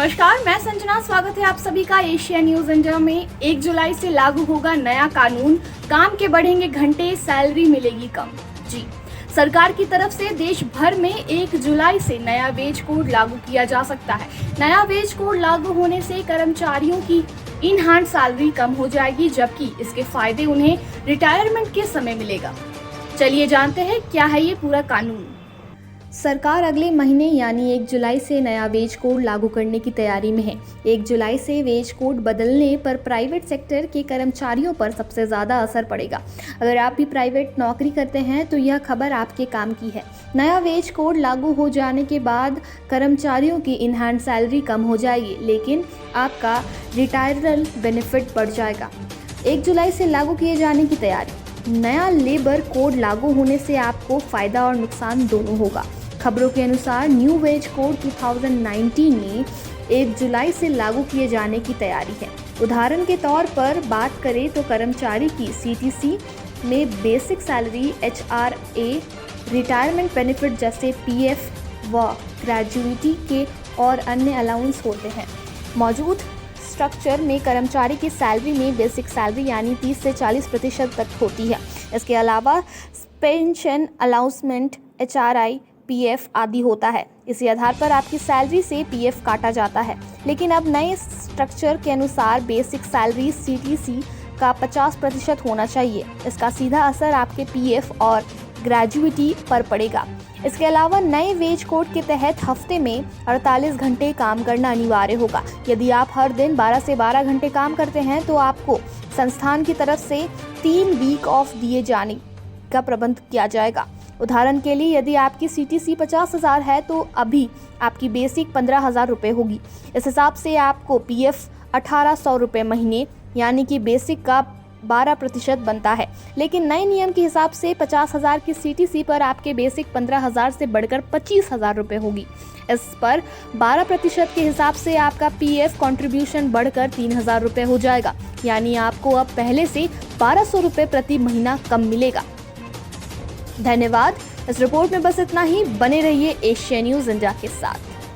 नमस्कार, मैं संजना। स्वागत है आप सभी का एशिया न्यूज इंडिया में। 1 जुलाई से लागू होगा नया कानून। काम के बढ़ेंगे घंटे, सैलरी मिलेगी कम। जी, सरकार की तरफ से देश भर में 1 जुलाई से नया वेज कोड लागू किया जा सकता है। नया वेज कोड लागू होने से कर्मचारियों की इन हैंड सैलरी कम हो जाएगी, जबकि इसके फायदे उन्हें रिटायरमेंट के समय मिलेगा। चलिए जानते हैं क्या है ये पूरा कानून। सरकार अगले महीने यानी 1 जुलाई से नया वेज कोड लागू करने की तैयारी में है। 1 जुलाई से वेज कोड बदलने पर प्राइवेट सेक्टर के कर्मचारियों पर सबसे ज़्यादा असर पड़ेगा। अगर आप भी प्राइवेट नौकरी करते हैं तो यह खबर आपके काम की है। नया वेज कोड लागू हो जाने के बाद कर्मचारियों की इन हैंड सैलरी कम हो जाएगी, लेकिन आपका रिटायरल बेनिफिट बढ़ जाएगा। 1 जुलाई से लागू किए जाने की तैयारी। नया लेबर कोड लागू होने से आपको फ़ायदा और नुकसान दोनों होगा। खबरों के अनुसार न्यू वेज कोड 2019 में 1 जुलाई से लागू किए जाने की तैयारी है। उदाहरण के तौर पर बात करें तो कर्मचारी की सीटीसी में basic salary, HRA, retirement benefit जैसे पीएफ व ग्रेजुइटी के और अन्य अलाउंस होते हैं। मौजूद स्ट्रक्चर में कर्मचारी की सैलरी में बेसिक सैलरी यानी 30 से 40% तक होती है। इसके अलावा पेंशन, अलाउंसमेंट, एचआरआई, पीएफ आदि होता है। इसी आधार पर आपकी सैलरी से पीएफ काटा जाता है। लेकिन अब नए स्ट्रक्चर के अनुसार बेसिक सैलरी सीटीसी का 50% होना चाहिए। इसका सीधा असर आपके पीएफ और ग्रेजुइटी पर पड़ेगा। इसके अलावा नए वेज कोड के तहत हफ्ते में 48 घंटे काम करना अनिवार्य होगा। यदि आप हर दिन 12 से 12 घंटे काम करते हैं तो आपको संस्थान की तरफ से 3 वीक ऑफ दिए जाने का प्रबंध किया जाएगा। उदाहरण के लिए यदि आपकी सीटीसी 50,000 है तो अभी आपकी बेसिक 15,000 रुपये होगी। इस हिसाब से आपको पीएफ 1,800 रुपये महीने यानी कि बेसिक का 12% बनता है। लेकिन नए नियम के हिसाब से 50,000 की सीटीसी पर आपके बेसिक 15,000 से बढ़कर 25,000 रुपये होगी। इस पर 12% के हिसाब से आपका पीएफ कंट्रीब्यूशन बढ़कर 3,000 रुपये हो जाएगा, यानी आपको अब पहले से 1,200 रुपये प्रति महीना कम मिलेगा। धन्यवाद। इस रिपोर्ट में बस इतना ही। बने रहिए एशिया न्यूज इंडिया के साथ।